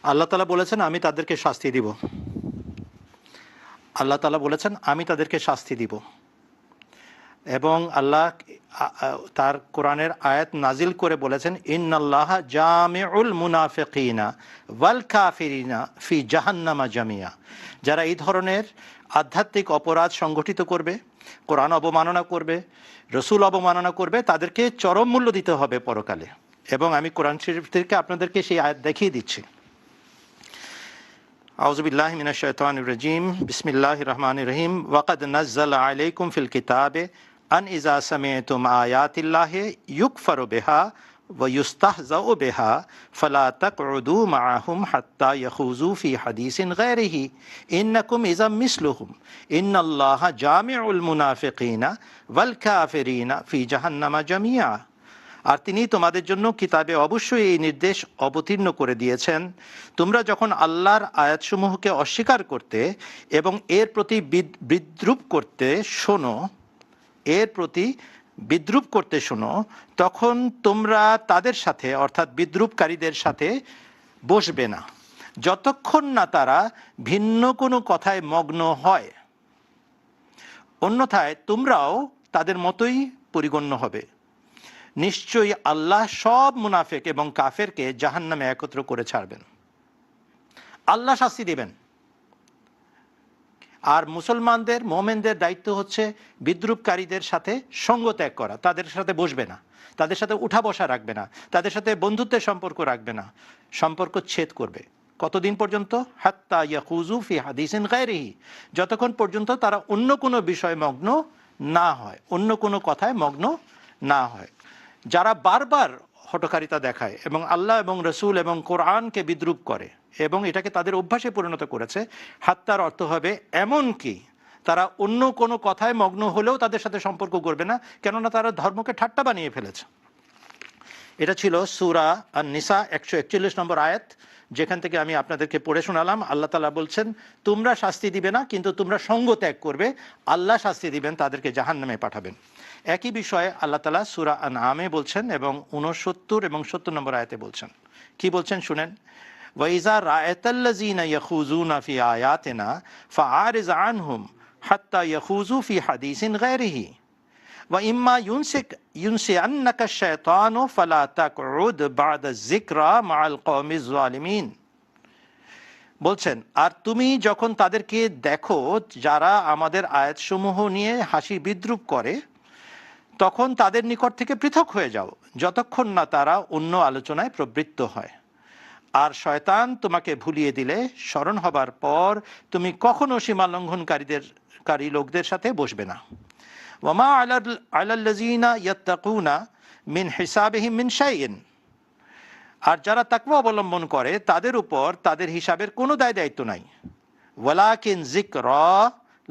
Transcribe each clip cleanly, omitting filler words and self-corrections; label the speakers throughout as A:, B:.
A: আল্লাহ তাআলা বলেছেন আমি তাদেরকে শাস্তি দিব। আল্লাহ তাআলা বলেছেন আমি তাদেরকে শাস্তি দিব। এবং আল্লাহ তার কোরআনের আয়াত নাজিল করে বলেছেন ইন্নাল্লাহা জামিউল মুনাফিকিনা ওয়াল কাফিরিনা ফি জাহান্নামা জামিয়া। যারা এই ধরনের আধ্যাত্মিক অপরাধ সংগঠিত করবে, কোরআন অবমাননা করবে, রসুল অবমাননা করবে, তাদেরকে চরম মূল্য দিতে হবে পরকালে। এবং আমি কোরআন শরীফ থেকে আপনাদেরকে সেই আয়াত দেখিয়ে দিচ্ছি। আউযু বিল্লাহি মিনাশ শাইতানির রাজিম, বিসমিল্লাহির রহমানির রহিম। ওয়াকাদ নাযালা আলাইকুম ফিল কিতাবে আন ইযা সামি'তুম আয়াতিল্লাহি ইউকফারু বিহা ওয়া ইউস্তাহজাউ বিহা ফালা তাকউদু মাআহুম হাত্তা ইয়াখুযু ফি হাদিসিন গায়রিহি ইন্নাকুম ইযাম মিসলুহুম ইন্নাল্লাহা জামিউল মুনাফিকিনা ওয়াল কাফিরিনা ফি জাহান্নামা জামিয়া। আর তিনি তোমাদের জন্য কিতাবে অবশ্যই এই নির্দেশ অবতীর্ণ করে দিয়েছেন, তোমরা যখন আল্লাহর আয়াতসমূহকে অস্বীকার করতে এবং এর প্রতি বিদ্রূপ করতে শোনো, তখন তোমরা তাদের সাথে অর্থাৎ বিদ্রূপকারীদের সাথে বসবে না, যতক্ষণ না তারা ভিন্ন কোনো কথায় মগ্ন হয়। অন্যথায় তোমরাও তাদের মতোই পরিগণ্য হবে। নিশ্চয়ই আল্লাহ সব মুনাফিক এবং কাফেরকে জাহান্নামে একত্র করে ছাড়বেন। আল্লাহ শাস্তি দেবেন। আর মুসলমানদের, মোমেনদের দায়িত্ব হচ্ছে বিদ্রূপকারীদের সাথে সঙ্গ ত্যাগ করা, তাদের সাথে বসবে না, তাদের সাথে উঠা বসা রাখবে না, তাদের সাথে বন্ধুত্বের সম্পর্ক রাখবে না, সম্পর্ক ছেদ করবে। কতদিন পর্যন্ত? হাত্তা ইয়াখুযু ফি হাদিসিন গায়রিহি, যতক্ষণ পর্যন্ত তারা অন্য কোনো বিষয় মগ্ন না হয়, অন্য কোনো কথায় মগ্ন না হয়। যারা বারবার হঠকারিতা দেখায় এবং আল্লাহ এবং রসুল এবং কোরআনকে বিদ্রূপ করে এবং এটাকে তাদের অভ্যাসে পরিণত করেছে, হাত্তার অর্থ হবে এমনকি তারা অন্য কোনো কথায় মগ্ন হলেও তাদের সাথে সম্পর্ক করবে না, কেননা তারা ধর্মকে ঠাট্টা বানিয়ে ফেলেছে। এটা ছিল সূরা আন-নিসা 141 নম্বর আয়াত, যেখান থেকে আমি আপনাদেরকে পড়ে শোনালাম। আল্লাহ তাআলা বলছেন তোমরা শাস্তি দিবে না, কিন্তু তোমরা সঙ্গ ত্যাগ করবে, আল্লাহ শাস্তি দিবেন, তাদেরকে জাহান্নামে পাঠাবেন। একই বিষয়ে আল্লাহ তাআলা সূরা আনআমে বলছেন এবং 69 এবং 70 নম্বর আয়াতে বলছেন। কি বলছেন শুনেন, ওয়াইজা রাআতাল্লাযীনা ইয়াখুযুনা ফি আয়াতিনা ফাআরিজ আনহুম হাত্তা ইয়াখুযু ফি হাদিসিন গায়রিহি ওয়া ইম্মা ইউনসিয়ান্নাকা শাইতানু ফালা তাকউদ বা'দা যিকরা মা'আল কওমিজ যালিমিন। বলছেন, আর তুমি যখন তাদেরকে দেখো যারা আমাদের আয়াতসমূহ নিয়ে হাসি বিদ্রূপ করে, তখন তাদের নিকট থেকে পৃথক হয়ে যাও, যতক্ষণ না তারা অন্য আলোচনায় প্রবৃত্ত হয়। আর শয়তান তোমাকে ভুলিয়ে দিলে স্মরণ হবার পর তুমি কখনো সীমা লঙ্ঘনকারী লোকদের সাথে বসবে না। ওয়ামা আলাল্লাযীনা ইয়াত্তাকুনা মিন হিসাবিহিম মিন শাইইন, আর যারা তাকওয়া অবলম্বন করে তাদের উপর তাদের হিসাবের কোনো দায়িত্ব নাই। ওয়ালাকিন যিকরা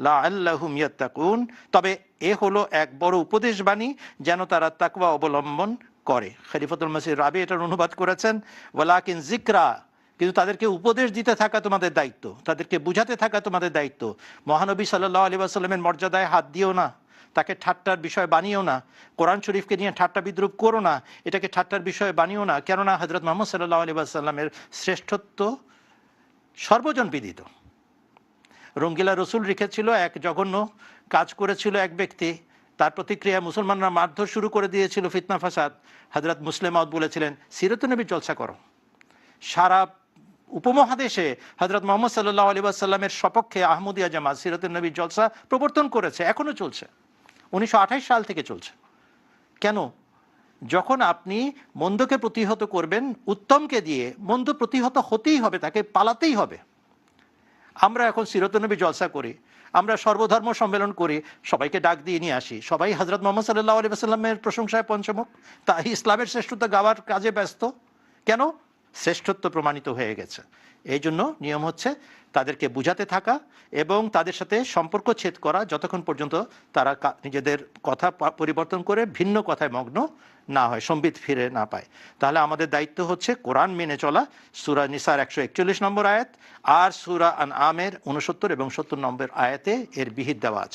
A: লাআল্লাহুম ইয়াত্তাকুন, তবে এ হলো এক বড় উপদেশ বাণী যেন তারা তাকওয়া অবলম্বন করে। খলিফাতুল মসিহ রাবি এটার অনুবাদ করেছেন ওয়ালাকিন যিকরা, কিন্তু তাদেরকে উপদেশ দিতে থাকা তোমাদের দায়িত্ব, তাদেরকে বুঝাতে থাকা তোমাদের দায়িত্ব। মহানবী সাল্লাল্লাহু আলাইহি ওয়াসাল্লামের মর্যাদায় হাত দিও না, তাকে ঠাট্টার বিষয় বানিও না, কোরআন শরীফকে নিয়ে ঠাট্টা বিদ্রূপ করো না, এটাকে ঠাট্টার বিষয় বানিও না, কেননা হযরত মুহাম্মদ সাল্লাল্লাহু আলাইহি ওয়াসাল্লামের শ্রেষ্ঠত্ব সর্বজন বিদিত। রঙ্গিলা রসুল রেখেছিল, এক জঘন্য কাজ করেছিল এক ব্যক্তি, তার প্রতিক্রিয়া মুসলমানরা মারধর শুরু করে দিয়েছিল, ফিতনা ফাসাদ। হযরত মুসলিম মাউদ বলেছিলেন সিরাতুন নবী জলসা করো। সারা উপমহাদেশে হযরত মুহাম্মদ সাল্লাল্লাহু আলাইহি ওয়াসাল্লামের সপক্ষে আহমদিয়া জামাত সিরাতুন নবী জলসা প্রবর্তন করেছে, এখনো চলছে, 1928 সাল থেকে চলছে। কেন? যখন আপনি মন্দকে প্রতিহত করবেন উত্তমকে দিয়ে, মন্দ প্রতিহত হতেই হবে, তাকে পালাতেই হবে। আমরা এখন সিরাতুন নবী জলসা করি, আমরা সর্বধর্ম সম্মেলন করি, সবাইকে ডাক দিয়ে নিয়ে আসি, সবাই হযরত মুহাম্মদ সাল্লাল্লাহু আলাইহি ওয়াসাল্লামের প্রশংসায় পঞ্চমুখ, তাই ইসলামের শ্রেষ্ঠত্ব গাওয়ার কাজে ব্যস্ত। কেন? শ্রেষ্ঠত্ব প্রমাণিত হয়ে গেছে। এই জন্য নিয়ম হচ্ছে তাদেরকে বুঝাতে থাকা এবং তাদের সাথে সম্পর্ক ছেদ করা, যতক্ষণ পর্যন্ত তারা নিজেদের কথা পরিবর্তন করে ভিন্ন কথায় মগ্ন না হয়, সম্বিত ফিরে না পায়। তাহলে আমাদের দায়িত্ব হচ্ছে কোরআন মেনে চলা, সূরা নিসার 141 নম্বর আয়াত আর সূরা আনআমের 69 এবং 70 নম্বর আয়াতে এর বিহিত দেওয়া আছে।